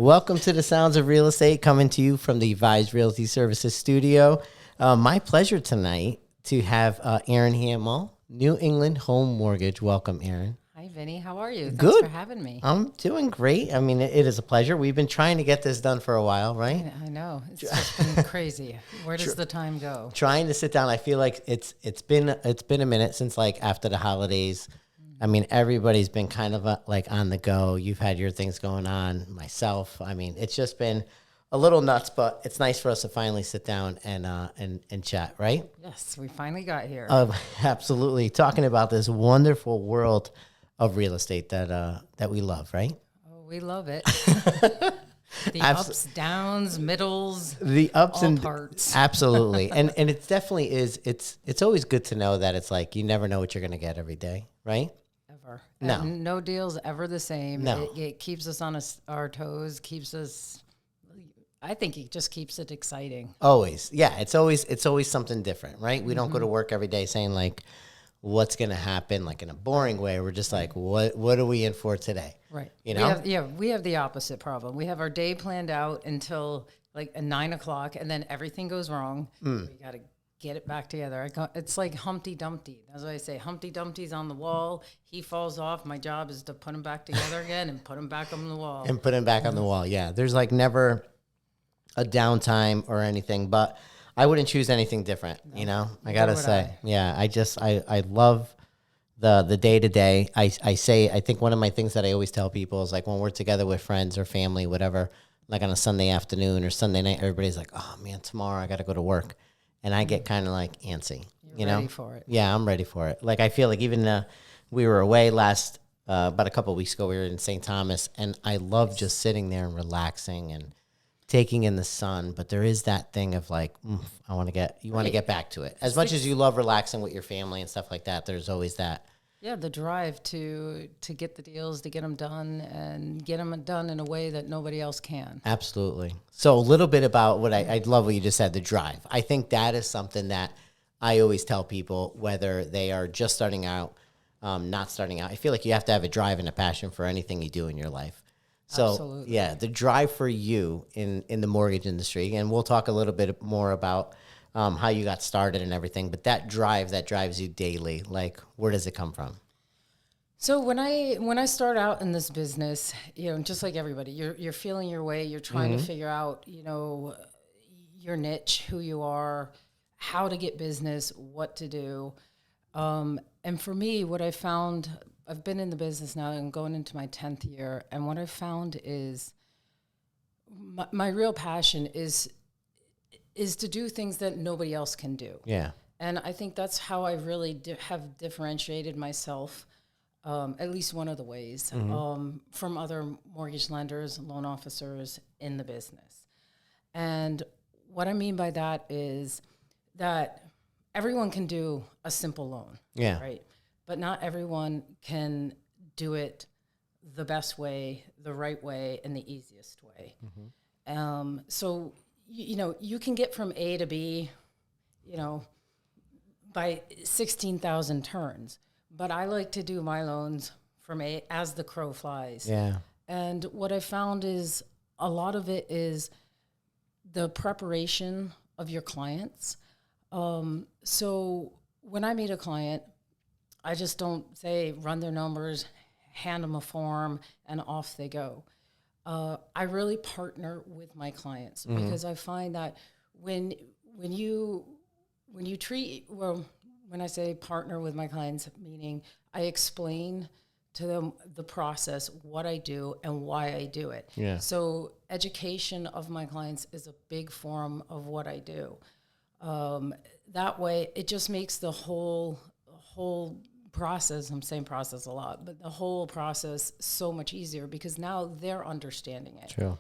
Welcome to the Sounds of Real Estate, coming to you from the Vise Realty Services studio. My pleasure tonight to have Erin Hamel, New England Home Mortgage. Welcome, Erin. Hi, Vinny. How are you? Good. Thanks for having me. I'm doing great. I mean, it is a pleasure. We've been trying to get this done for a while, right? I know. It's just been crazy. Where does the time go? Trying to sit down. I feel like it's been a minute since like after the holidays. I mean, everybody's been kind of like on the go. You've had your things going on, myself. I mean, it's just been a little nuts, but it's nice for us to finally sit down and chat, right? Yes, we finally got here. Absolutely. Talking about this wonderful world of real estate that we love, right? Oh, we love it. The ups, downs, middles, the ups all and parts. Absolutely. and it definitely is. It's always good to know that it's like you never know what you're going to get every day, right? Ever. No. And no deal's ever the same. No. It keeps us on our toes, I think it just keeps it exciting. Always. Yeah, it's always something different, right? We don't go to work every day saying like what's going to happen like in a boring way. We're just like what are we in for today? Right. You know? We have the opposite problem. We have our day planned out until like 9 o'clock, and then everything goes wrong. We got to get it back together. It's like Humpty Dumpty. That's what I say. Humpty Dumpty's on the wall. He falls off. My job is to put him back together again and put him back on the wall. And put him back on the wall. Yeah. There's like never a downtime or anything, but I wouldn't choose anything different, you know? I got to say. Yeah, I love the day to day. I think one of my things that I always tell people is like when we're together with friends or family, whatever, like on a Sunday afternoon or Sunday night, everybody's like, "Oh man, tomorrow I got to go to work." And I get kind of like antsy, you know? Ready for it. Yeah, I'm ready for it. Like I feel like even we were away last about a couple of weeks ago. We were in St. Thomas, and I love just sitting there and relaxing and taking in the sun. But there is that thing of like, you want to get back to it. As much as you love relaxing with your family and stuff like that, there's always that. Yeah, the drive to get the deals, to get them done, and get them done in a way that nobody else can. Absolutely. So a little bit about what I love what you just said, the drive. I think that is something that I always tell people, whether they are just starting out, not starting out. I feel like you have to have a drive and a passion for anything you do in your life. So Absolutely. yeah, the drive for you in the mortgage industry, and we'll talk a little bit more about how you got started and everything, but that drive that drives you daily, like where does it come from? So when I start out in this business, just like everybody, you're feeling your way. You're trying to figure out, your niche, who you are, how to get business, what to do. And for me, what I found, I've been in the business now and going into my 10th year, and what I found is my real passion is to do things that nobody else can do. Yeah. And I think that's how I really have differentiated myself, at least one of the ways, from other mortgage lenders, loan officers in the business. And what I mean by that is that everyone can do a simple loan. Yeah. Right. But not everyone can do it the best way, the right way, and the easiest way. So, you can get from A to B, by 16,000 turns. But I like to do my loans from A as the crow flies. Yeah. And what I found is a lot of it is the preparation of your clients. So when I meet a client, I just don't say run their numbers, hand them a form, and off they go. I really partner with my clients because I find that when I say partner with my clients, meaning I explain to them the process, what I do, and why I do it. Yeah. So education of my clients is a big form of what I do. That way, it just makes the whole process, I'm saying process a lot, but the whole process so much easier because now they're understanding it. True.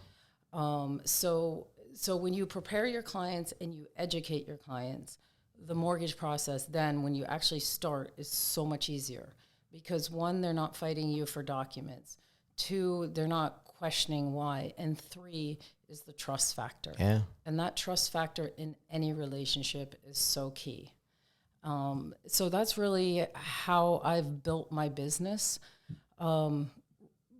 So when you prepare your clients and you educate your clients, the mortgage process then when you actually start is so much easier because one, they're not fighting you for documents. Two, they're not questioning why. And three is the trust factor. Yeah. And that trust factor in any relationship is so key. So that's really how I've built my business.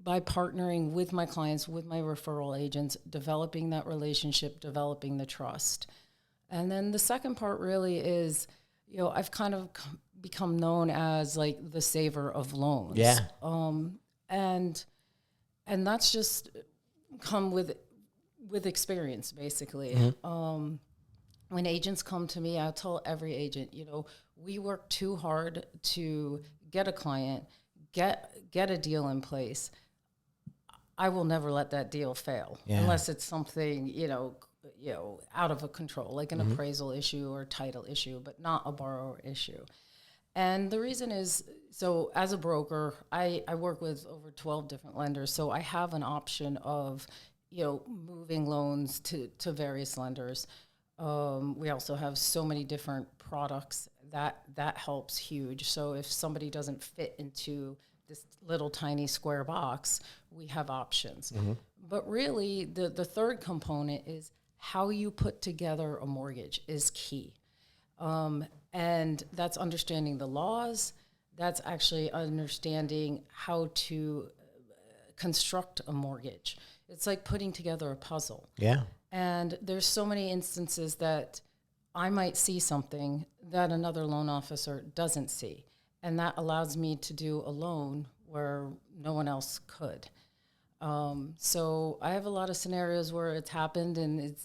by partnering with my clients, with my referral agents, developing that relationship, developing the trust. And then the second part really is, I've kind of become known as like the saver of loans. Yeah. And that's just come with experience, basically. Mm-hmm. When agents come to me, I'll tell every agent, we work too hard to get a client, get a deal in place. I will never let that deal fail unless it's something, out of a control, like an appraisal issue or title issue, but not a borrower issue. And the reason is, so as a broker, I work with over 12 different lenders, so I have an option of, moving loans to various lenders. We also have so many different products that helps huge. So if somebody doesn't fit into this little tiny square box, we have options. But really, the third component is how you put together a mortgage is key. And that's understanding the laws. That's actually understanding how to construct a mortgage. It's like putting together a puzzle. Yeah. And there's so many instances that I might see something that another loan officer doesn't see. And that allows me to do a loan where no one else could. So I have a lot of scenarios where it's happened, and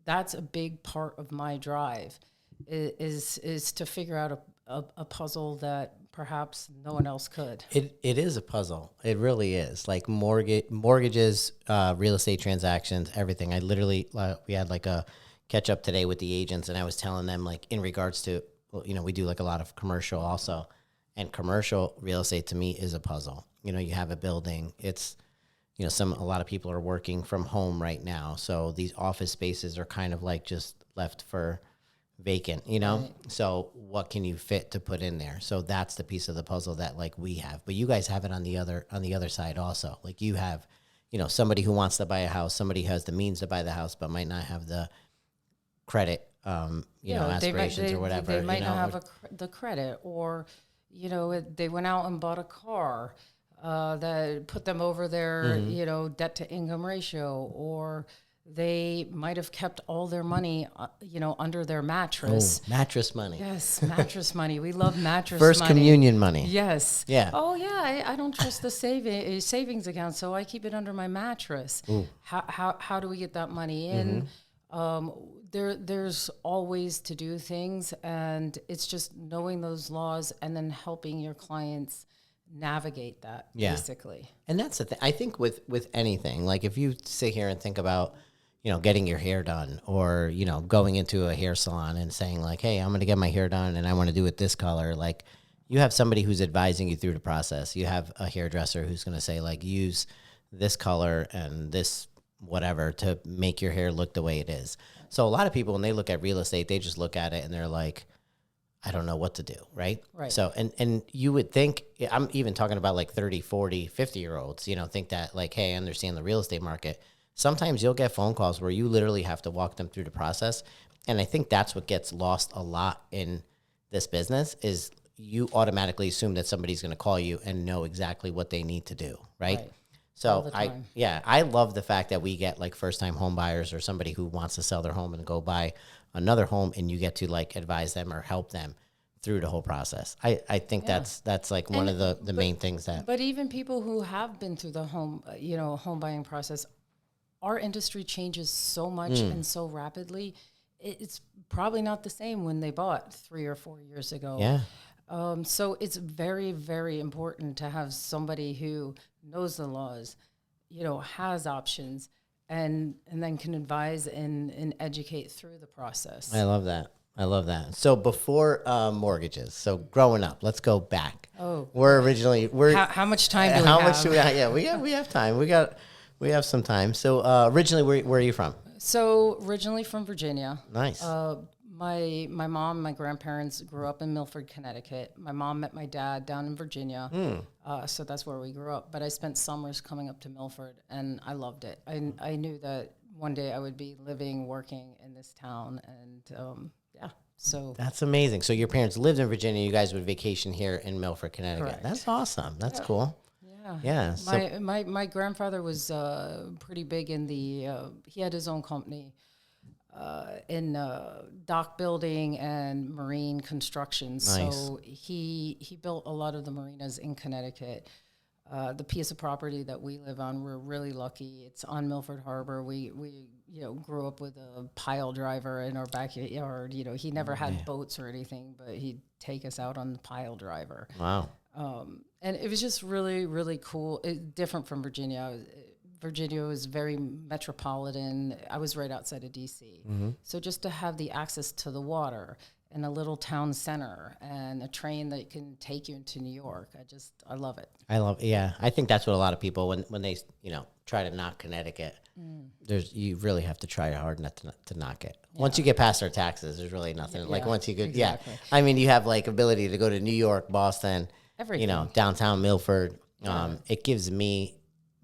that's a big part of my drive is to figure out a puzzle that perhaps no one else could. It is a puzzle. It really is. Like mortgages, real estate transactions, everything. I literally, we had like a catch up today with the agents, and I was telling them, like, in regards to, we do like a lot of commercial also, and commercial real estate to me is a puzzle. You have a building. It's, a lot of people are working from home right now. So these office spaces are kind of like just left for vacant, Right. So what can you fit to put in there? So that's the piece of the puzzle that like we have, but you guys have it on the other side also. Like you have, somebody who wants to buy a house, somebody who has the means to buy the house, but might not have the credit, aspirations or whatever. They might not have the credit, or, they went out and bought a car that put them over their, debt to income ratio, or they might have kept all their money, under their mattress. Oh, mattress money. Yes, mattress money. We love mattress First money. communion money. Yes. Yeah. Oh, yeah, I don't trust the savings account, so I keep it under my mattress. Ooh. How do we get that money in? There's always to do things, and it's just knowing those laws and then helping your clients navigate that, basically. And that's the thing. I think with anything, like if you sit here and think about, getting your hair done, or, going into a hair salon and saying like, hey, I'm going to get my hair done and I want to do it this color. Like you have somebody who's advising you through the process. You have a hairdresser who's going to say like, use this color and this whatever to make your hair look the way it is. So a lot of people, when they look at real estate, they just look at it and they're like, I don't know what to do, right? Right. So, and you would think, I'm even talking about like 30, 40, 50-year-olds, think that like, hey, I understand the real estate market. Sometimes you'll get phone calls where you literally have to walk them through the process. And I think that's what gets lost a lot in this business is you automatically assume that somebody's going to call you and know exactly what they need to do, right? So I love the fact that we get like first-time home buyers or somebody who wants to sell their home and go buy another home, and you get to like advise them or help them through the whole process. I think that's like one of the main things that. But even people who have been through the home buying process, our industry changes so much and so rapidly. It's probably not the same when they bought 3 or 4 years ago. Yeah. So it's very, very important to have somebody who knows the laws, has options, and then can advise and educate through the process. I love that. So before mortgages, so growing up, let's go back. Oh, how much time do we have? How much do we have? Yeah, we have time. We have some time. So originally, where are you from? So originally from Virginia. Nice. My mom, my grandparents grew up in Milford, Connecticut. My mom met my dad down in Virginia. So that's where we grew up. But I spent summers coming up to Milford, and I loved it. I knew that one day I would be living, working in this town, and so. That's amazing. So your parents lived in Virginia. You guys would vacation here in Milford, Connecticut. Correct. That's awesome. That's cool. Yeah. My grandfather was pretty big in the. He had his own company in dock building and marine construction. Nice. So he built a lot of the marinas in Connecticut. The piece of property that we live on, we're really lucky. It's on Milford Harbor. We grew up with a pile driver in our backyard. He never had boats or anything, but he'd take us out on the pile driver. Wow. And it was just really, really cool. Different from Virginia. Virginia was very metropolitan. I was right outside of D.C. Mm-hmm. So just to have the access to the water and a little town center and a train that can take you into New York, I love it. I think that's what a lot of people, when they, try to knock Connecticut, you really have to try hard not to knock it. Yeah. Once you get past our taxes, there's really nothing. Yeah, like once you get, exactly. I mean, you have like ability to go to New York, Boston, everything. Downtown Milford.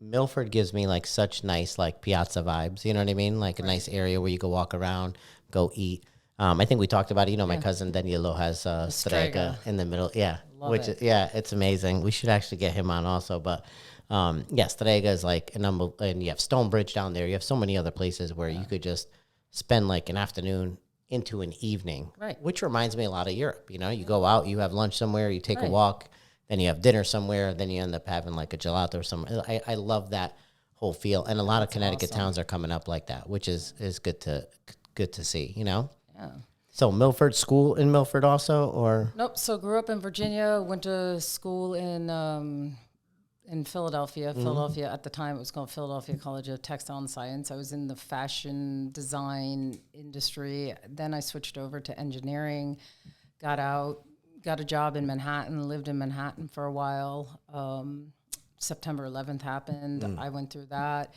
Milford gives me like such nice like piazza vibes. You know what I mean? Like a nice area where you go walk around, go eat. I think we talked about it. My cousin Danielo has Strega in the middle. Yeah, it's amazing. We should actually get him on also. But Strega is like and you have Stonebridge down there. You have so many other places where you could just spend like an afternoon into an evening. Right. Which reminds me a lot of Europe. You go out, you have lunch somewhere, you take a walk. Then you have dinner somewhere. Then you end up having like a gelato or something. I love that whole feel, and a lot of Connecticut towns are coming up like that, which is good to see. Yeah. So Milford, school in Milford also, or nope. So grew up in Virginia. Went to school in Philadelphia. Mm-hmm. Philadelphia at the time it was called Philadelphia College of Textile and Science. I was in the fashion design industry. Then I switched over to engineering. Got out. Got a job in Manhattan, lived in Manhattan for a while. September 11th happened. I went through that.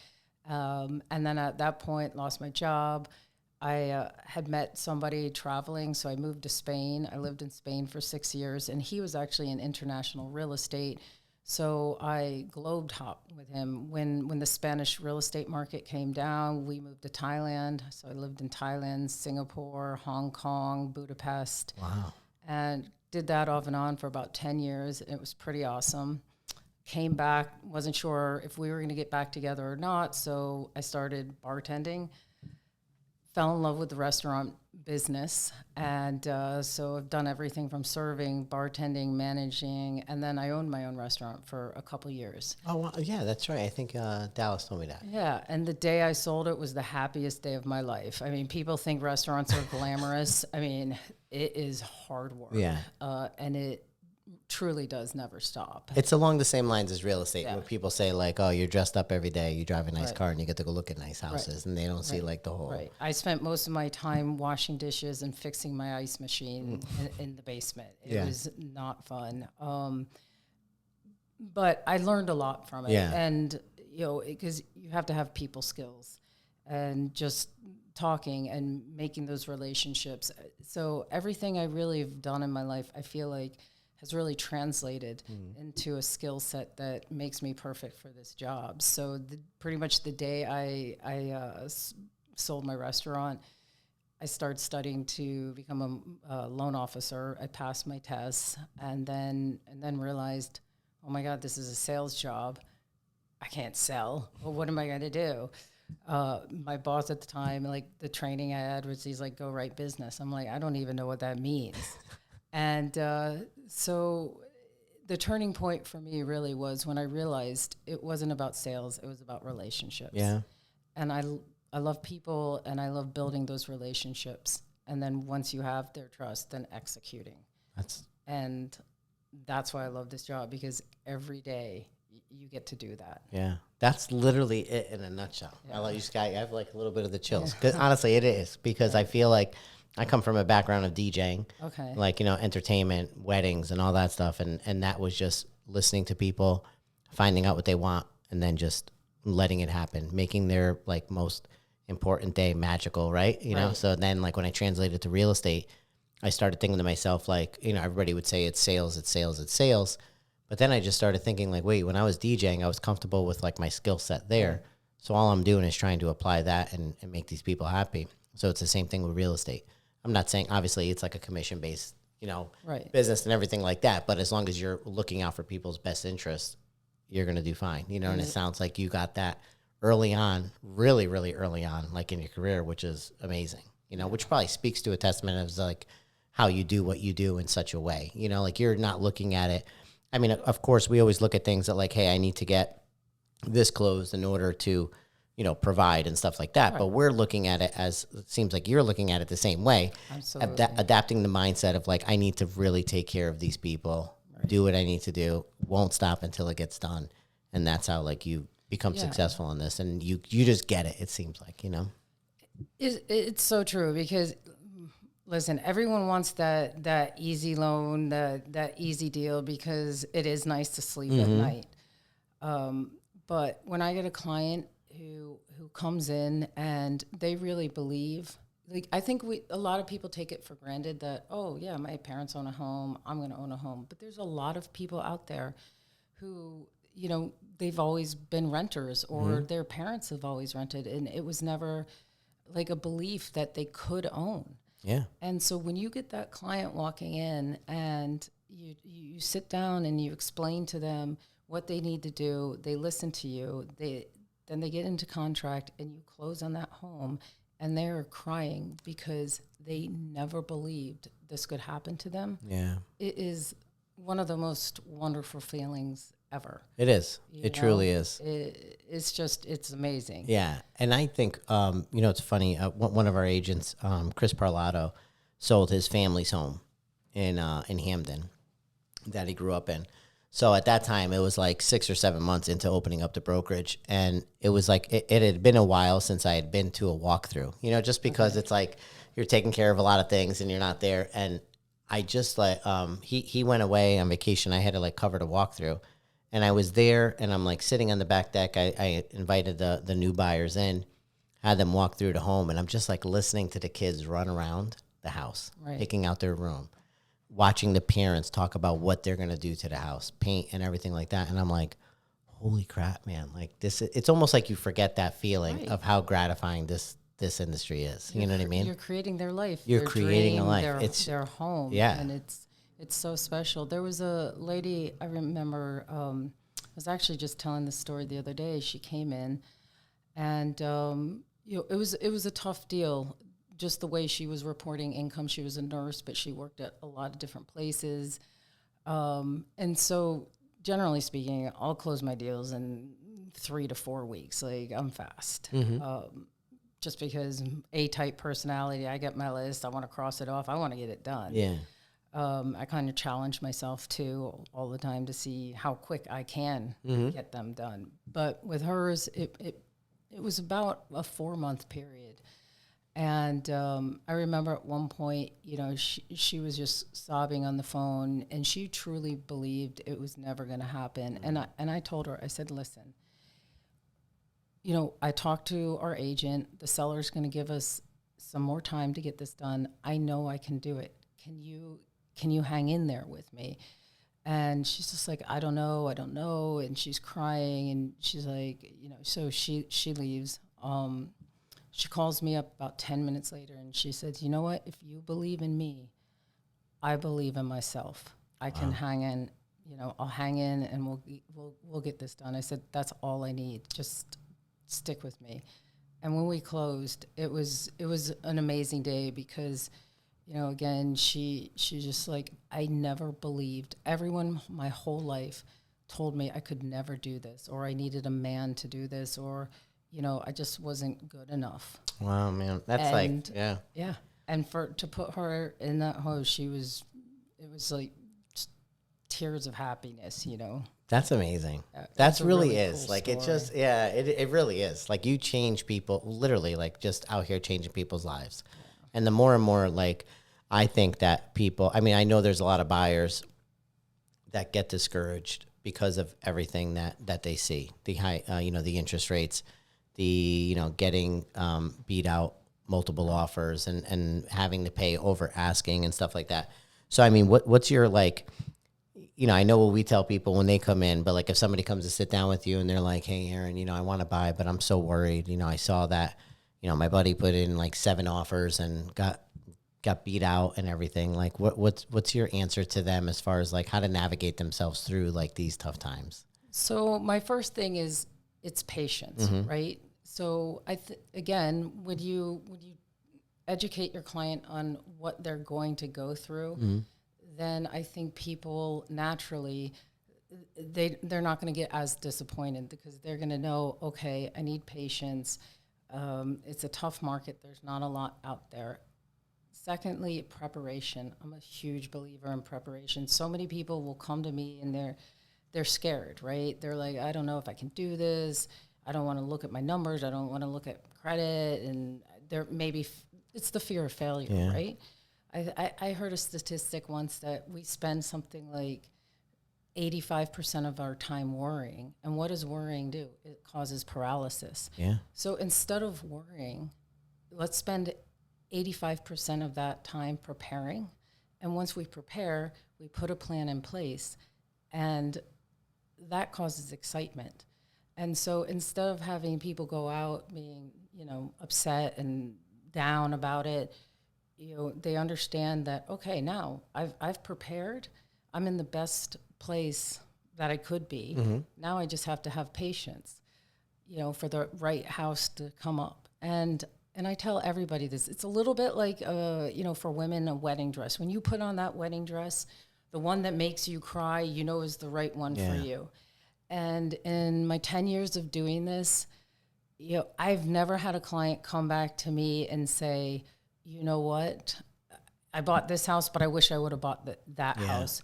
And then at that point, lost my job. I had met somebody traveling, so I moved to Spain. I lived in Spain for 6 years, and he was actually in international real estate. So I globe hopped with him. When the Spanish real estate market came down, we moved to Thailand. So I lived in Thailand, Singapore, Hong Kong, Budapest. Wow. And did that off and on for about 10 years. It was pretty awesome. Came back, wasn't sure if we were going to get back together or not, so I started bartending. Fell in love with the restaurant business, and so I've done everything from serving, bartending, managing, and then I owned my own restaurant for a couple years. Oh, wow. Yeah, that's right. I think Dallas told me that. Yeah, and the day I sold it was the happiest day of my life. I mean, people think restaurants are glamorous. I mean, it is hard work. Yeah. And it truly does never stop. It's along the same lines as real estate, where people say like, oh, you're dressed up every day, you drive a nice car, and you get to go look at nice houses, and they don't see like the whole. Right. I spent most of my time washing dishes and fixing my ice machine in the basement. It was not fun. But I learned a lot from it. Yeah. And, because you have to have people skills and just talking and making those relationships. So everything I really have done in my life, I feel like has really translated into a skill set that makes me perfect for this job. So pretty much the day I sold my restaurant, I started studying to become a loan officer. I passed my tests and then realized, oh my God, this is a sales job. I can't sell. Well, what am I going to do? My boss at the time, like the training I had was, he's like, go write business. I'm like, I don't even know what that means. And so the turning point for me really was when I realized it wasn't about sales, it was about relationships. Yeah. And I love people, and I love building those relationships. And then once you have their trust, then executing. That's why I love this job, because every day you get to do that. Yeah. That's literally it in a nutshell. Yeah. I love you, Scott. I have like a little bit of the chills. Cause honestly, it is, because I feel like I come from a background of DJing, like, entertainment, weddings, and all that stuff. And that was just listening to people, finding out what they want, and then just letting it happen, making their like most important day magical, right? You know? So then like when I translated to real estate, I started thinking to myself, like, everybody would say it's sales, it's sales, it's sales. But then I just started thinking like, wait, when I was DJing, I was comfortable with like my skill set there. So all I'm doing is trying to apply that and make these people happy. So it's the same thing with real estate. I'm not saying, obviously, it's like a commission-based, business and everything like that. But as long as you're looking out for people's best interests, you're going to do fine, you know, and it sounds like you got that early on, really, really early on, like in your career, which is amazing, you know, which probably speaks to a testament of like how you do what you do in such a way, you know, like you're not looking at it. I mean, of course, we always look at things that like, hey, I need to get this closed in order to, you know, provide and stuff like that. Right. But we're looking at it as, it seems like you're looking at it the same way. Absolutely. Adapting the mindset of like, I need to really take care of these people, do what I need to do, won't stop until it gets done. And that's how like you become successful in this. And you just get it, it seems like, you know. It's so true because, listen, everyone wants that easy loan, that easy deal because it is nice to sleep at night. But when I get a client who comes in and they really believe, like I think a lot of people take it for granted that, oh yeah, my parents own a home, I'm going to own a home. But there's a lot of people out there who, you know, they've always been renters or their parents have always rented, and it was never like a belief that they could own. Yeah. And so when you get that client walking in and you sit down and you explain to them what they need to do, they listen to you, then they get into contract and you close on that home and they're crying because they never believed this could happen to them. Yeah. It is one of the most wonderful feelings ever. It is. It truly is. It's amazing. Yeah. And I think, you know, it's funny. One of our agents, Chris Parlato, sold his family's home in Hamden that he grew up in. So at that time, it was like 6 or 7 months into opening up the brokerage. And it was like, it had been a while since I had been to a walkthrough, you know, just because it's like you're taking care of a lot of things and you're not there. And I just like, he went away on vacation. I had to like cover the walkthrough. And I was there and I'm like sitting on the back deck. I invited the new buyers in, had them walk through the home. And I'm just like listening to the kids run around the house, picking out their room, watching the parents talk about what they're going to do to the house, paint and everything like that. And I'm like, holy crap, man. Like this, it's almost like you forget that feeling of how gratifying this industry is. You know what I mean? You're creating their life. You're creating a life. It's their home. Yeah. And it's so special. There was a lady, I remember, I was actually just telling this story the other day. She came in and, you know, it was a tough deal. Just the way she was reporting income. She was a nurse, but she worked at a lot of different places. And so generally speaking, I'll close my deals in 3 to 4 weeks. Like I'm fast. Just because A-type personality, I get my list. I want to cross it off. I want to get it done. Yeah. I kind of challenge myself too all the time to see how quick I can get them done. But with hers, it was about a 4-month period. And I remember at one point, you know, she was just sobbing on the phone, and she truly believed it was never going to happen. And I told her, I said, listen, you know, I talked to our agent. The seller's going to give us some more time to get this done. I know I can do it. Can you hang in there with me? And she's just like, I don't know. And she's crying, and she's like, you know, so she leaves. She calls me up about 10 minutes later, and she said, you know what? If you believe in me, I believe in myself. I can hang in, you know, I'll hang in, and we'll get this done. I said, that's all I need. Just stick with me. And when we closed, it was an amazing day because, you know, again, she just like, I never believed. Everyone my whole life told me I could never do this, or I needed a man to do this, or, you know, I just wasn't good enough. Wow, man. That's yeah. Yeah. And to put her in that home, it was like tears of happiness, you know. That's amazing. That's really is. Cool like, story. it just, yeah, it really is. Like, you change people, literally, like, just out here changing people's lives. Yeah. And the more and more, like, I think that people, I mean, I know there's a lot of buyers that get discouraged because of everything that they see. The high, you know, the interest rates, the, you know, getting beat out multiple offers and having to pay over asking and stuff like that. So, I mean, what's your, like, you know, I know what we tell people when they come in, but like if somebody comes to sit down with you and they're like, hey, Erin, you know, I want to buy, but I'm so worried. You know, I saw that, you know, my buddy put in like 7 offers and got beat out and everything. Like, what's your answer to them as far as like how to navigate themselves through like these tough times? So my first thing is it's patience, right? So again, would you educate your client on what they're going to go through, then I think people naturally they're not going to get as disappointed because they're going to know, okay, I need patience. It's a tough market. There's not a lot out there. Secondly, preparation. I'm a huge believer in preparation. So many people will come to me and they're scared, right? They're like, I don't know if I can do this. I don't want to look at my numbers. I don't want to look at credit. And there maybe it's the fear of failure, right? I heard a statistic once that we spend something like 85% of our time worrying. And what does worrying do? It causes paralysis. Yeah. So instead of worrying, let's spend 85% of that time preparing. And once we prepare, we put a plan in place. And that causes excitement. And so instead of having people go out being, upset and down about it, they understand that, okay, now I've prepared. I'm in the best place that I could be. Now I just have to have patience, for the right house to come up. And I tell everybody this. It's a little bit like, for women, a wedding dress. When you put on that wedding dress, the one that makes you cry, is the right one for you. And in my 10 years of doing this, I've never had a client come back to me and say, you know what, I bought this house, but I wish I would have bought that house.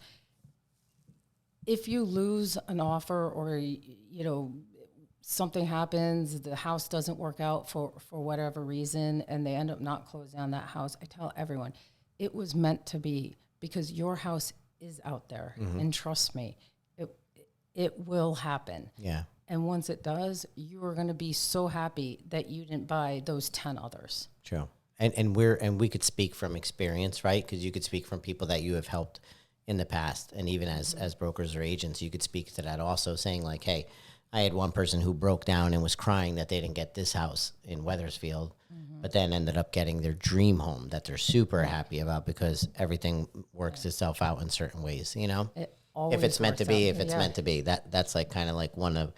If you lose an offer or, something happens, the house doesn't work out for whatever reason, and they end up not closing on that house, I tell everyone, it was meant to be because your house is out there. And trust me, it will happen. Yeah. And once it does, you are going to be so happy that you didn't buy those 10 others. True. And we could speak from experience, right? Because you could speak from people that you have helped in the past. And even as brokers or agents, you could speak to that also, saying like, hey, I had one person who broke down and was crying that they didn't get this house in Wethersfield, but then ended up getting their dream home that they're super happy about because everything works itself out in certain ways, If it's meant to be, it's meant to be. That's like kind of like one of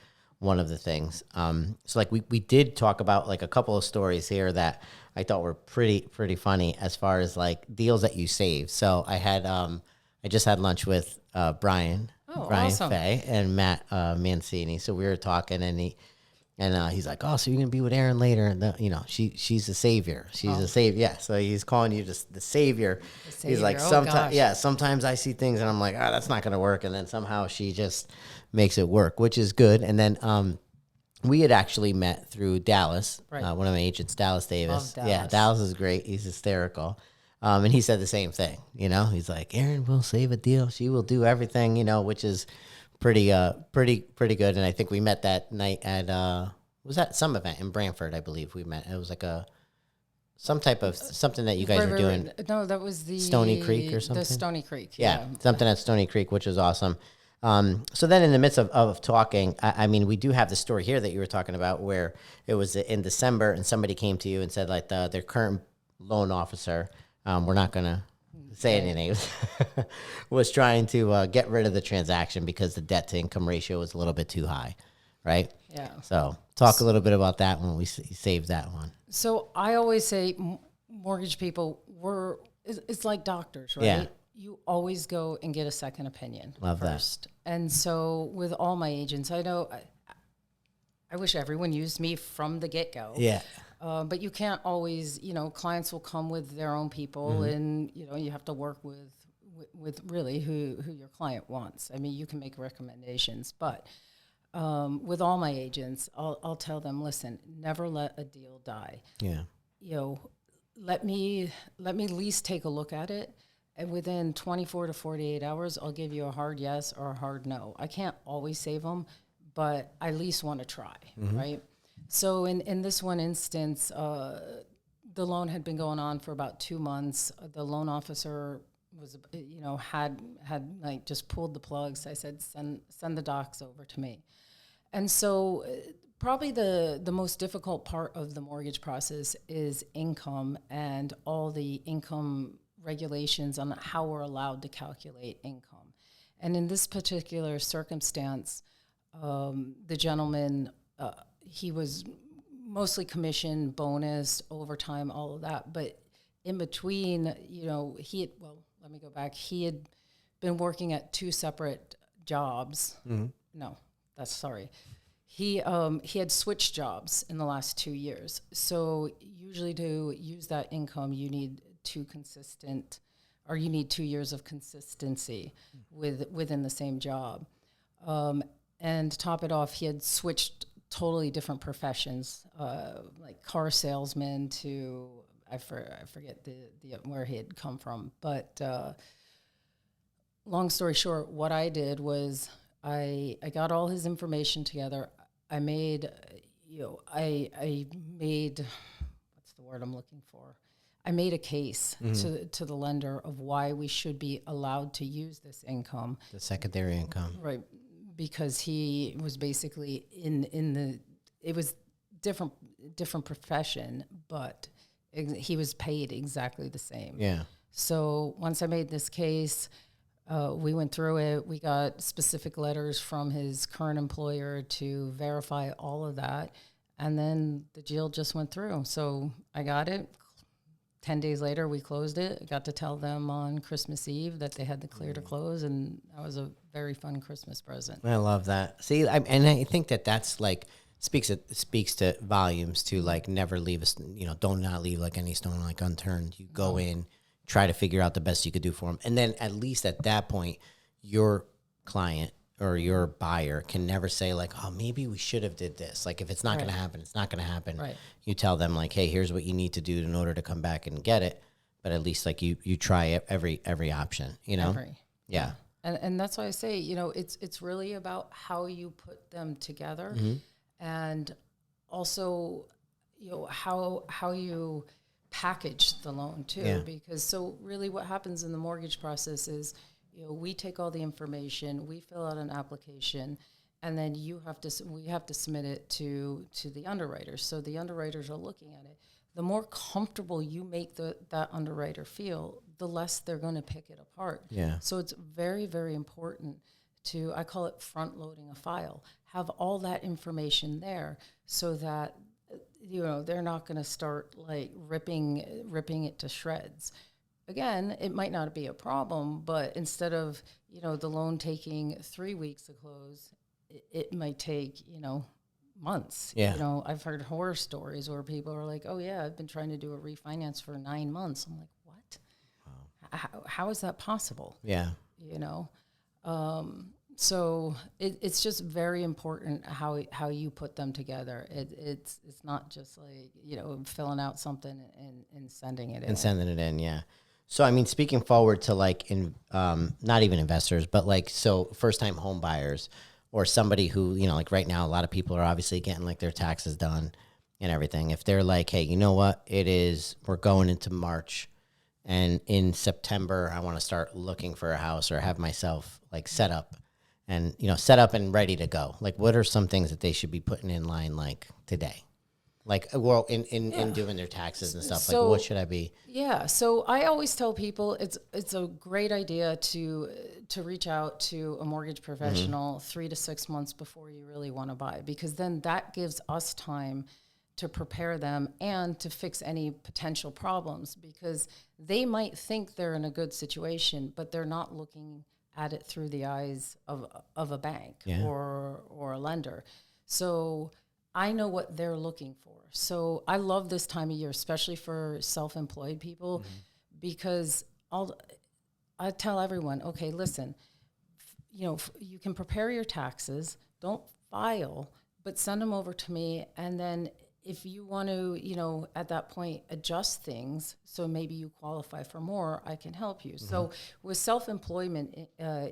the things. So like we did talk about like a couple of stories here that I thought were pretty funny as far as like deals that you saved. So I just had lunch with Brian awesome. Fay and Matt Mancini. So we were talking and he's like, oh, so you're gonna be with Erin later, and she's a savior. She's a savior. Yeah. So he's calling you just the savior. He's like, sometimes I see things and I'm like, that's not gonna work, and then somehow she just makes it work, which is good. And then we had actually met through Dallas, one of my agents, Dallas Davis. Love Dallas. Yeah, Dallas is great. He's hysterical. And he said the same thing, He's like, Erin will save a deal. She will do everything, which is pretty good. And I think we met that night at was that some event in Brantford, I believe we met. It was like something that you guys were doing. No, that was the Stony Creek or something. The Stony Creek, yeah, something at Stony Creek, which was awesome. So then in the midst of talking, I mean, we do have the story here that you were talking about where it was in December and somebody came to you and said like their current loan officer, we're not going to say any names, was trying to get rid of the transaction because the debt to income ratio was a little bit too high, right? Yeah. So talk a little bit about that when we saved that one. So I always say mortgage people, it's like doctors, right? Yeah. You always go and get a second opinion first. That. And so with all my agents, I know I wish everyone used me from the get-go. Yeah. But you can't always, clients will come with their own people, and you have to work with really who your client wants. I mean, you can make recommendations, but with all my agents, I'll tell them, listen, never let a deal die. Yeah. Let me at least take a look at it, and within 24 to 48 hours, I'll give you a hard yes or a hard no. I can't always save them, but I at least want to try, right? So in this one instance, the loan had been going on for about 2 months. The loan officer was, had like just pulled the plugs. I said, send the docs over to me. And so probably the most difficult part of the mortgage process is income and all the income regulations on how we're allowed to calculate income. And in this particular circumstance, The gentleman, he was mostly commission, bonus, overtime, all of that. But in between, let me go back. He had been working at 2 separate jobs. Mm-hmm. No, sorry. He had switched jobs in the last 2 years. So usually to use that income, you need 2 years of consistency within the same job. And to top it off, he had switched totally different professions, like car salesman to, I forget the where he had come from. But long story short, what I did was I got all his information together. I made, I made, what's the word I'm looking for? I made a case to the lender of why we should be allowed to use this income. The secondary income. Right. Because he was basically it was different profession, but he was paid exactly the same. Yeah. So once I made this case, we went through it. We got specific letters from his current employer to verify all of that. And then the deal just went through. So I got it. 10 days later, we closed it. I got to tell them on Christmas Eve that they had the clear to close, and that was a very fun Christmas present. I love that. See, and I think that's like speaks to volumes to like never leave do not leave like any stone like unturned. You go in, try to figure out the best you could do for them, and then at least at that point, your client or your buyer can never say like, oh, maybe we should have did this. Like if it's not going to happen, it's not going to happen. Right. You tell them like, hey, here's what you need to do in order to come back and get it. But at least like you try every option, Yeah. And that's why I say, it's really about how you put them together, and also, how you package the loan too. Yeah. Because so really what happens in the mortgage process is, we take all the information, we fill out an application, and then we have to submit it to the underwriters. So the underwriters are looking at it. The more comfortable you make that underwriter feel, the less they're going to pick it apart. Yeah. So it's very, very important I call it front loading a file. Have all that information there so that they're not going to start like ripping it to shreds. Again, it might not be a problem, but instead of, the loan taking 3 weeks to close, it might take, months. Yeah. I've heard horror stories where people are like, oh yeah, I've been trying to do a refinance for 9 months. I'm like, what? Wow. How is that possible? Yeah. So it's just very important how you put them together. It's not just like, filling out something and sending it in. And sending it in, yeah. So, I mean, speaking forward to like not even investors, but like, so first time home buyers or somebody who, like right now, a lot of people are obviously getting like their taxes done and everything. If they're like, hey, you know what, we're going into March and in September, I want to start looking for a house or have myself like set up and ready to go. Like, what are some things that they should be putting in line like today? Like, well, in doing their taxes and stuff, like what should I be? Yeah. So I always tell people it's a great idea to reach out to a mortgage professional 3 to 6 months before you really want to buy, because then that gives us time to prepare them and to fix any potential problems, because they might think they're in a good situation, but they're not looking at it through the eyes of a bank or a lender. So I know what they're looking for. So I love this time of year, especially for self-employed people, because I tell everyone, okay, listen, you can prepare your taxes, don't file, but send them over to me. And then if you want to, at that point, adjust things, so maybe you qualify for more, I can help you. So with self-employment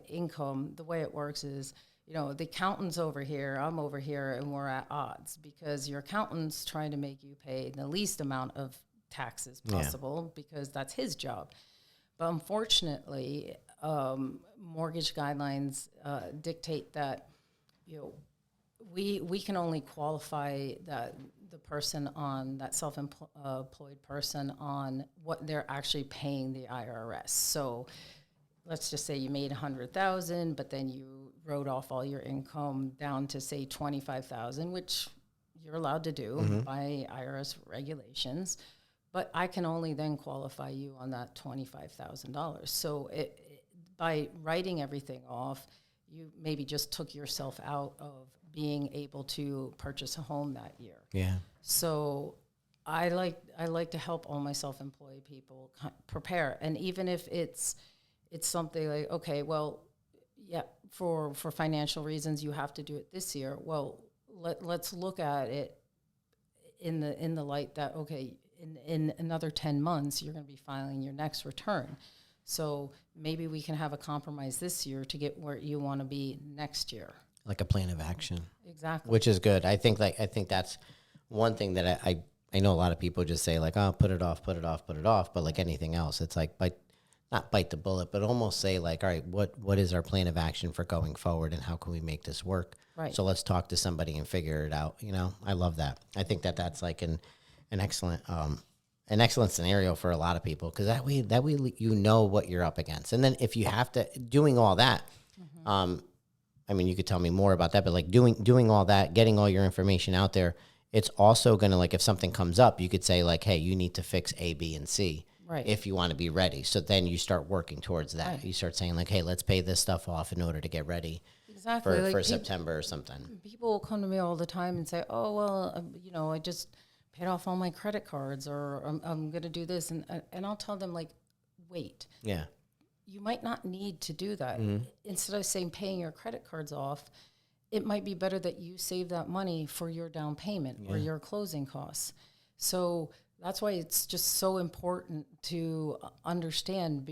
income, the way it works is, the accountant's over here, I'm over here, and we're at odds, because your accountant's trying to make you pay the least amount of taxes possible because that's his job. But unfortunately, mortgage guidelines dictate that, we can only qualify the person on that self-employed person on what they're actually paying the IRS. So let's just say you made 100,000, but then you wrote off all your income down to say 25,000, which you're allowed to do by IRS regulations. But I can only then qualify you on that $25,000. So by writing everything off, you maybe just took yourself out of being able to purchase a home that year. Yeah. So I like to help all my self-employed people prepare. And even if it's something like, okay, well, yeah, for financial reasons, you have to do it this year. Well, let's look at it in the light that, okay, in another 10 months, you're going to be filing your next return. So maybe we can have a compromise this year to get where you want to be next year. Like a plan of action. Exactly. Which is good. I think that's one thing that I know a lot of people just say like, oh, put it off. But like anything else, it's like, not bite the bullet, but almost say like, all right, what is our plan of action for going forward and how can we make this work? Right. So let's talk to somebody and figure it out. You know, I love that. I think that's like an excellent scenario for a lot of people, because that way you know what you're up against. And then if you have to doing all that, I mean, you could tell me more about that, but like doing all that, getting all your information out there, it's also going to, like, if something comes up, you could say like, hey, you need to fix A, B, and C. Right. If you want to be ready. So then you start working towards that. Right. You start saying like, hey, let's pay this stuff off in order to get ready for September or something. People will come to me all the time and say, oh, well, I just paid off all my credit cards, or I'm going to do this. And I'll tell them, like, wait. Yeah. You might not need to do that. Mm-hmm. Instead of saying paying your credit cards off, it might be better that you save that money for your down payment or your closing costs. So that's why it's just so important to understand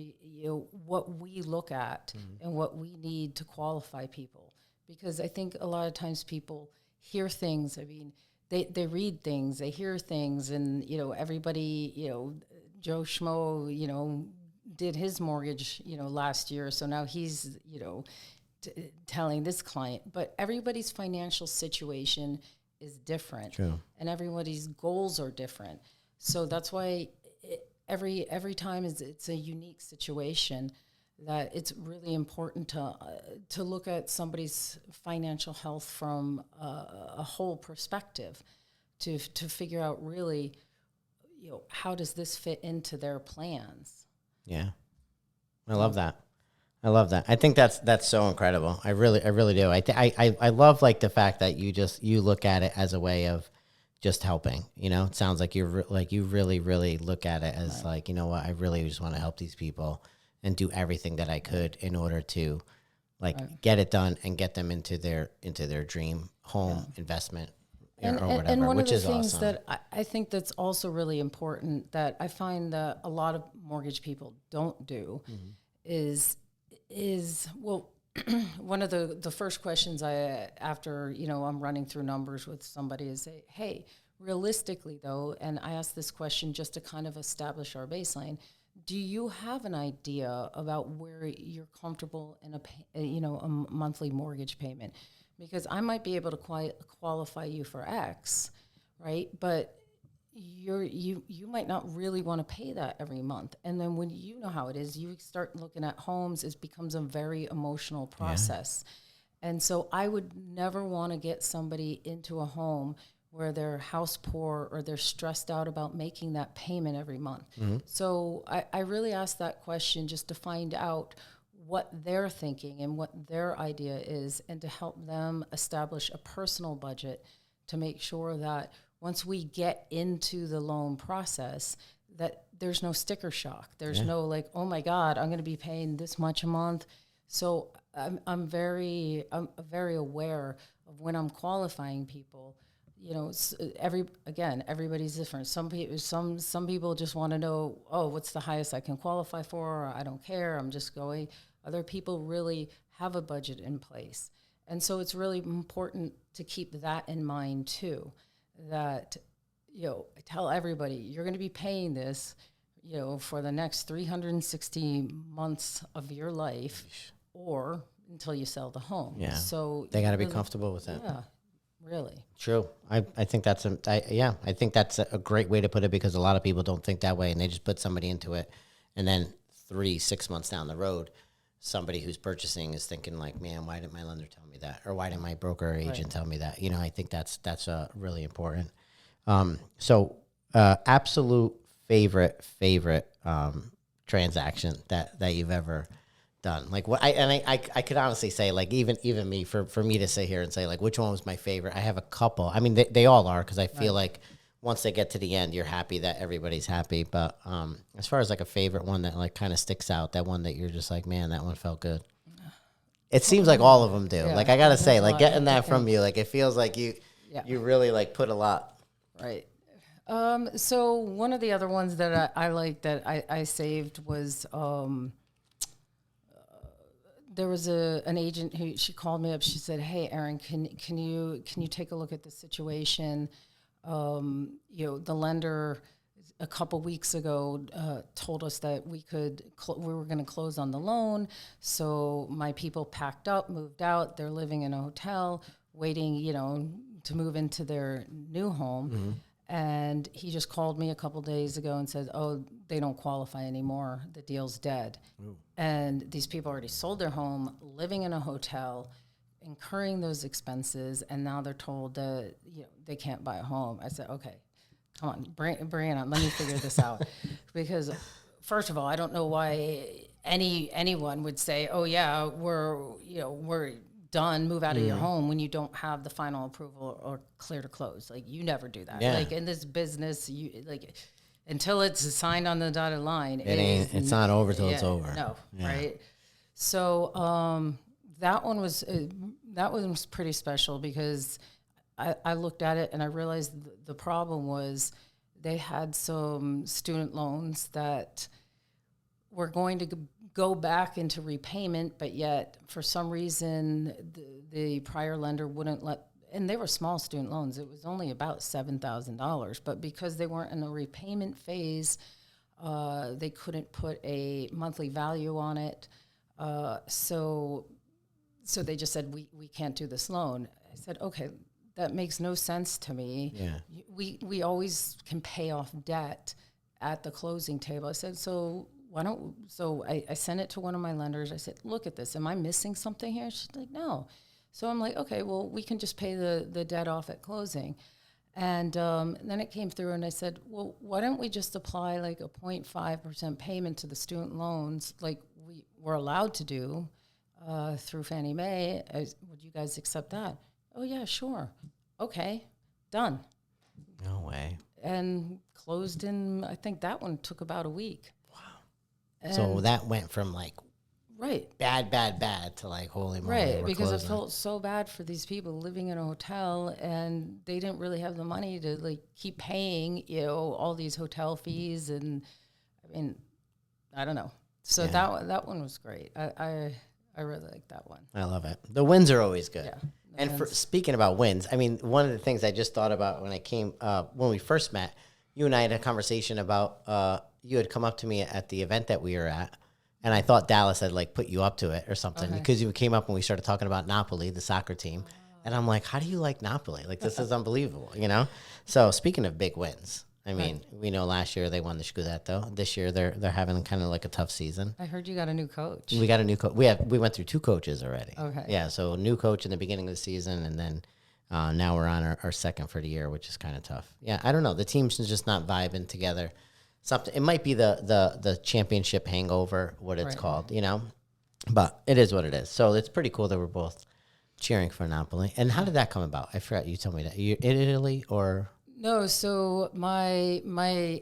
what we look at and what we need to qualify people. Because I think a lot of times people hear things. I mean, they read things, they hear things, and, everybody, Joe Schmo, did his mortgage, last year. So now he's, telling this client. But everybody's financial situation is different. True. And everybody's goals are different. So that's why every time it's a unique situation, that it's really important to look at somebody's financial health from a whole perspective, to figure out really, how does this fit into their plans? Yeah, I love that. I think that's so incredible. I really do. I love, like, the fact that you look at it as a way of just helping. It sounds like you really look at it as like, you know what, I really just want to help these people and do everything that I could in order to, like, get it done and get them into their dream home investment or whatever. And one which of the things awesome. that I think that's also really important that I find that a lot of mortgage people don't do is one of the first questions after I'm running through numbers with somebody is say, hey, realistically though, and I ask this question just to kind of establish our baseline. Do you have an idea about where you're comfortable in a monthly mortgage payment? Because I might be able to qualify you for X, right? But you might not really want to pay that every month. And then when you know how it is, you start looking at homes, it becomes a very emotional process. Yeah. And so I would never want to get somebody into a home where they're house poor or they're stressed out about making that payment every month. Mm-hmm. So I really asked that question just to find out what they're thinking and what their idea is, and to help them establish a personal budget to make sure that once we get into the loan process, that there's no sticker shock. There's no like, oh my God, I'm going to be paying this much a month. So I'm very aware of when I'm qualifying people. Everybody's different. Some people just want to know, oh, what's the highest I can qualify for? Or I don't care. I'm just going. Other people really have a budget in place. And so it's really important to keep that in mind too, that, I tell everybody, you're going to be paying this, for the next 360 months of your life or until you sell the home. Yeah. So they got to be comfortable with that. Yeah. Really true. I think that's I think that's a great way to put it, because a lot of people don't think that way, and they just put somebody into it, and then 3-6 months down the road, somebody who's purchasing is thinking like, man, why didn't my lender tell me that? Or why didn't my broker or agent tell me that? You know, I think that's really important. So absolute favorite transaction that you've ever done. Like what I could honestly say, like even me, for me to sit here and say like which one was my favorite. I have a couple. I mean they all are, because I feel like once they get to the end, you're happy that everybody's happy. But as far as like a favorite one that like kind of sticks out, that one that you're just like, man, that one felt good. It seems like all of them do. Yeah, like I gotta say, like getting that I from you, like it feels like you really like put a lot. Right. So one of the other ones that I like that I saved was there was an agent who, she called me up. She said, "Hey, Erin, can you take a look at the situation? You know, the lender a couple weeks ago told us that we were going to close on the loan. So my people packed up, moved out. They're living in a hotel, waiting, you know, to move into their new home." Mm-hmm. And he just called me a couple days ago and said, "Oh, they don't qualify anymore. The deal's dead." Ooh. And these people already sold their home, living in a hotel, incurring those expenses, and now they're told that, you know, they can't buy a home. I said, "Okay, come on, bring it on. Let me figure this out." Because first of all, I don't know why anyone would say, "Oh yeah, we're done, move out of your home," when you don't have the final approval or clear to close. Like, you never do that. Yeah. Like in this business, you like until it's signed on the dotted line. It's not over till it's over. No, right? So that one was pretty special, because I looked at it and I realized the problem was they had some student loans that were going to go back into repayment, but yet for some reason the prior lender wouldn't let, and they were small student loans. It was only about $7,000, but because they weren't in a repayment phase, they couldn't put a monthly value on it. So they just said, we can't do this loan. I said, okay, that makes no sense to me. Yeah. We always can pay off debt at the closing table. I said, so I sent it to one of my lenders. I said, "Look at this. Am I missing something here?" She's like, "No." So I'm like, okay, well, we can just pay the debt off at closing. And then it came through, and I said, well, why don't we just apply like a 0.5% payment to the student loans like we were allowed to do through Fannie Mae? Would you guys accept that? "Oh, yeah, sure." Okay, done. No way. And closed in, I think that one took about a week. And so that went from like bad to like, holy moly. Right, because I felt so bad for these people living in a hotel, and they didn't really have the money to like keep paying, you know, all these hotel fees, and I mean, I don't know. So that one was great. I really like that one. I love it. The wins are always good. Yeah. And for speaking about wins, I mean, one of the things I just thought about when I came when we first met, you and I had a conversation about you had come up to me at the event that we were at, and I thought Dallas had like put you up to it or something, because you came up when we started talking about Napoli, the soccer team. And I'm like, how do you like Napoli? Like, this is unbelievable, you know? So speaking of big wins, I mean, we know last year they won the Scudetto. This year they're having kind of like a tough season. I heard you got a new coach. We got a new coach. We went through 2 coaches already. Okay. Yeah, so new coach in the beginning of the season, and then now we're on our second for the year, which is kind of tough. Yeah, I don't know. The team's just not vibing together. Something. It might be the championship hangover, what it's called, you know? But it is what it is. So it's pretty cool that we're both cheering for Napoli. And how did that come about? I forgot you told me that. You're in Italy or? No, so my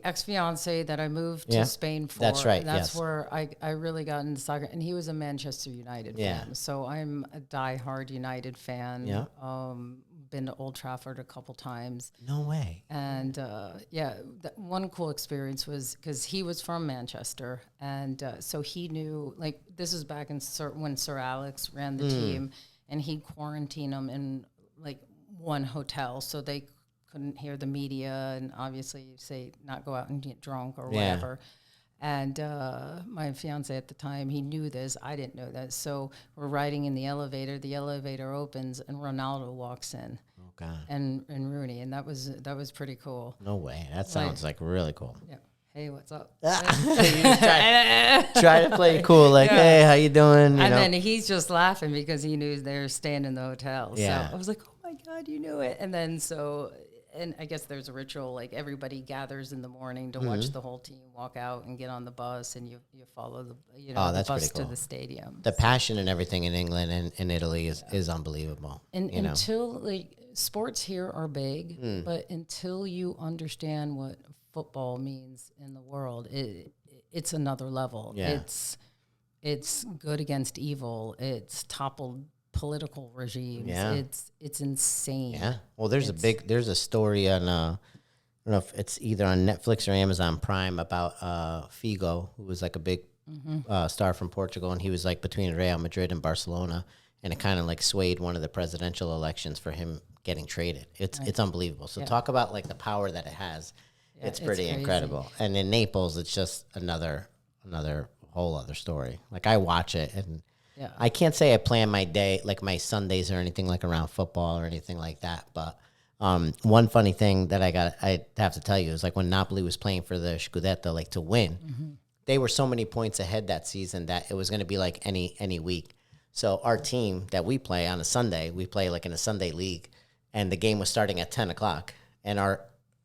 ex-fiance that I moved to Spain for. That's right, That's where I really got into soccer. And he was a Manchester United fan. So I'm a diehard United fan. Yeah. Been to Old Trafford a couple times. No way. And one cool experience was because he was from Manchester, and so he knew, like, this was back in when Sir Alex ran the team, and he'd quarantine them in like one hotel so they couldn't hear the media, and obviously say not go out and get drunk or whatever. And my fiance at the time, he knew this. I didn't know that. So we're riding in the elevator opens, and Ronaldo walks in. Oh, God. And Rooney, and that was pretty cool. No way. That sounds like really cool. Yeah. hey, what's up? You just try to play it cool, like, hey, how you doing? And then he's just laughing because he knew they were staying in the hotel. Yeah. So I was like, oh my God, you knew it. And then and I guess there's a ritual, like everybody gathers in the morning to watch the whole team walk out and get on the bus, and you follow the the bus to the stadium. The passion and everything in England and in Italy is unbelievable. And until sports here are big, but until you understand what football means in the world, it's another level. Yeah. It's good against evil. It's toppled political regimes. Yeah. It's insane. Yeah. Well, there's a story on I don't know if it's either on Netflix or Amazon Prime about Figo, who was like a big star from Portugal, and he was like between Real Madrid and Barcelona, and it kind of like swayed one of the presidential elections for him getting traded. It's unbelievable. So talk about like the power that it has. It's pretty incredible. And in Naples, it's just another whole other story. Like I watch it, and I can't say I plan my day, like my Sundays or anything like around football or anything like that. But one funny thing that I have to tell you is like when Napoli was playing for the Scudetto, like to win, they were so many points ahead that season that it was going to be like any week. So our team that we play on a Sunday, we play like in a Sunday league, and the game was starting at 10 o'clock, and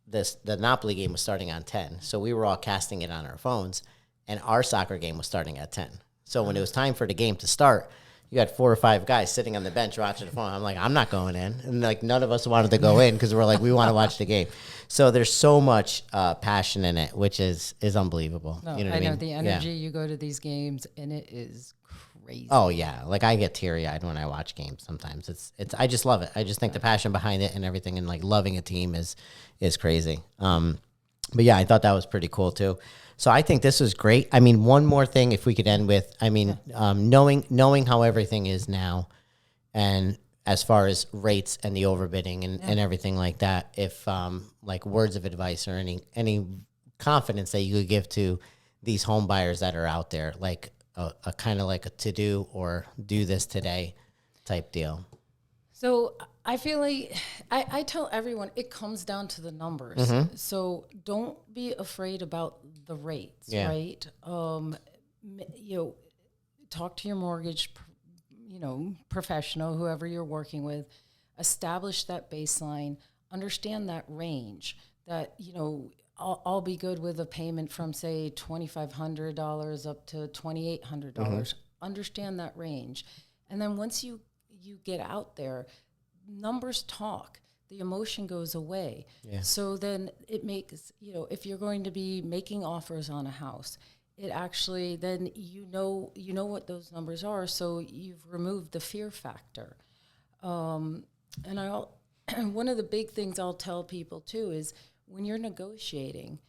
the Napoli game was starting on 10. So we were all casting it on our phones, and our soccer game was starting at 10. So when it was time for the game to start, you had 4 or 5 guys sitting on the bench watching the phone. I'm like, I'm not going in. And like none of us wanted to go in because we're like, we want to watch the game. So there's so much passion in it, which is unbelievable. No, you know what I mean? know the energy. You go to these games, and it is crazy. Oh yeah, like I get teary-eyed when I watch games sometimes. It's I just love it. I just think the passion behind it and everything, and like loving a team is crazy. But yeah, I thought that was pretty cool too. So I think this was great. I mean, one more thing if we could end with, I mean, knowing how everything is now, and as far as rates and the overbidding and everything like that, if like words of advice or any confidence that you could give to these home buyers that are out there, like a kind of like a to do or do this today type deal. So I feel like I tell everyone it comes down to the numbers. So don't be afraid about the rates, right? Talk to your mortgage, professional, whoever you're working with. Establish that baseline. Understand that range. That I'll be good with a payment from say $2,500 up to $2,800. Understand that range, and then once you get out there, numbers talk. The emotion goes away. Yeah. So then it makes, if you're going to be making offers on a house, it actually, then you know what those numbers are. So you've removed the fear factor. And one of the big things I'll tell people too is when you're negotiating,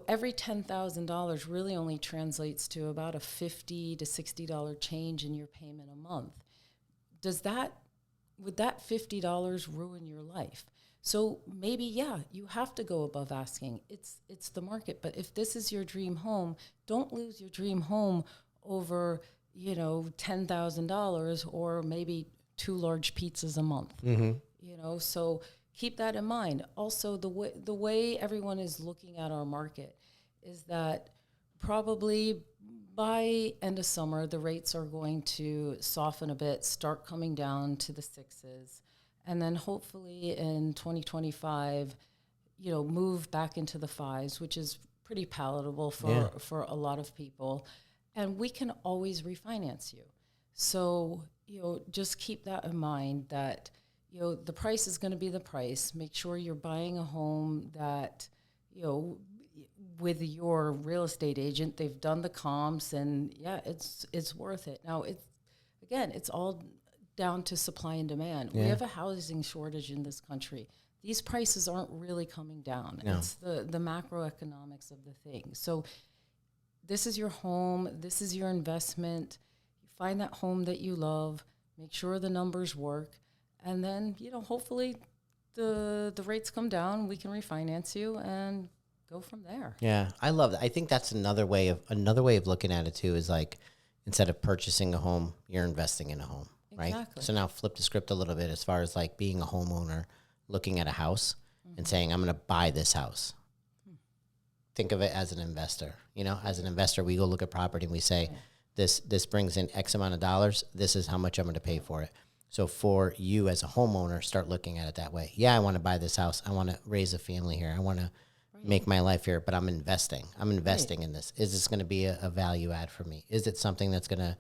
every $10,000 really only translates to about a $50 to $60 change in your payment a month. Would that $50 ruin your life? So maybe, you have to go above asking. It's the market. But if this is your dream home, don't lose your dream home over, $10,000 or maybe 2 large pizzas a month. So keep that in mind. Also, the way everyone is looking at our market is that probably by end of summer, the rates are going to soften a bit, start coming down to the 6s, and then hopefully in 2025, move back into the 5s, which is pretty palatable for a lot of people. And we can always refinance you. So, just keep that in mind that, the price is going to be the price. Make sure you're buying a home that, with your real estate agent, they've done the comps, and it's worth it. Now it's all down to supply and demand. We have a housing shortage in this country. These prices aren't really coming down. No. It's the macroeconomics of the thing. So this is your home. This is your investment. You find that home that you love. Make sure the numbers work, and then hopefully the rates come down. We can refinance you and go from there. Yeah, I love that. I think that's another way of looking at it too, is like instead of purchasing a home, you're investing in a home, right? Exactly. So now flip the script a little bit as far as like being a homeowner, looking at a house and saying, I'm going to buy this house. think of it as an investor. You know, as an investor, we go look at property and we say, this brings in X amount of dollars. This is how much I'm going to pay for it. So for you as a homeowner, start looking at it that way. Yeah, I want to buy this house. I want to raise a family here. I want to make my life here, but I'm investing. I'm investing in this. Is this going to be a value add for me? Is it something that's going to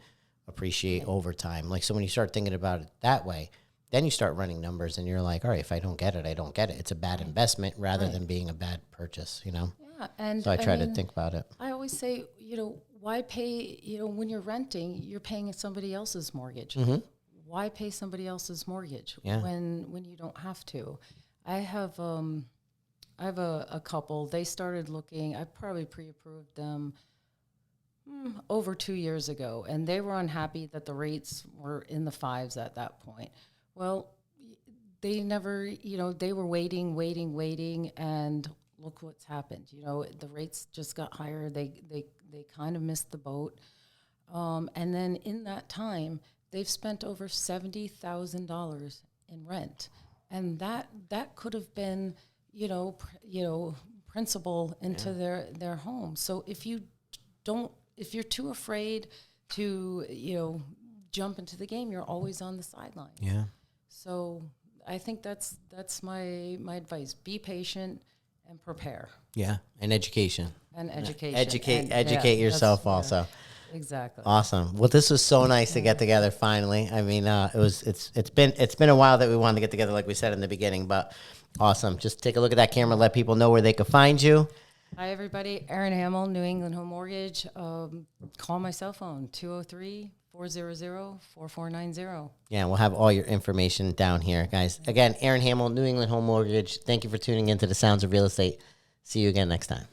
appreciate over time? Like, so when you start thinking about it that way, then you start running numbers and you're like, all right, if I don't get it, I don't get it. It's a bad investment rather than being a bad purchase, you know? Yeah. And so I try to think about it. I always say, you know, why pay, you know, when you're renting, you're paying somebody else's mortgage. Why pay somebody else's mortgage when you don't have to? I have a couple. They started looking. I probably pre-approved them over 2 years ago, and they were unhappy that the rates were in the 5s at that point. Well, they never, you know, they were waiting, and look what's happened. You know, the rates just got higher. They kind of missed the boat, and then in that time, they've spent over $70,000 in rent, and that could have been, you know, principal into their home. So if you're too afraid to, you know, jump into the game, you're always on the sideline. Yeah. So I think that's my advice. Be patient and prepare. Yeah, and education. And education. Educate yourself also. Yeah, exactly. Awesome. Well, this was so nice to get together finally. I mean, it's been a while that we wanted to get together, like we said in the beginning, but awesome. Just take a look at that camera, let people know where they can find you. Hi, everybody. Erin Hamel, New England Home Mortgage. Call my cell phone, 203-400-4490. Yeah, we'll have all your information down here, guys. Again, Erin Hamel, New England Home Mortgage. Thank you for tuning into the Sounds of Real Estate. See you again next time.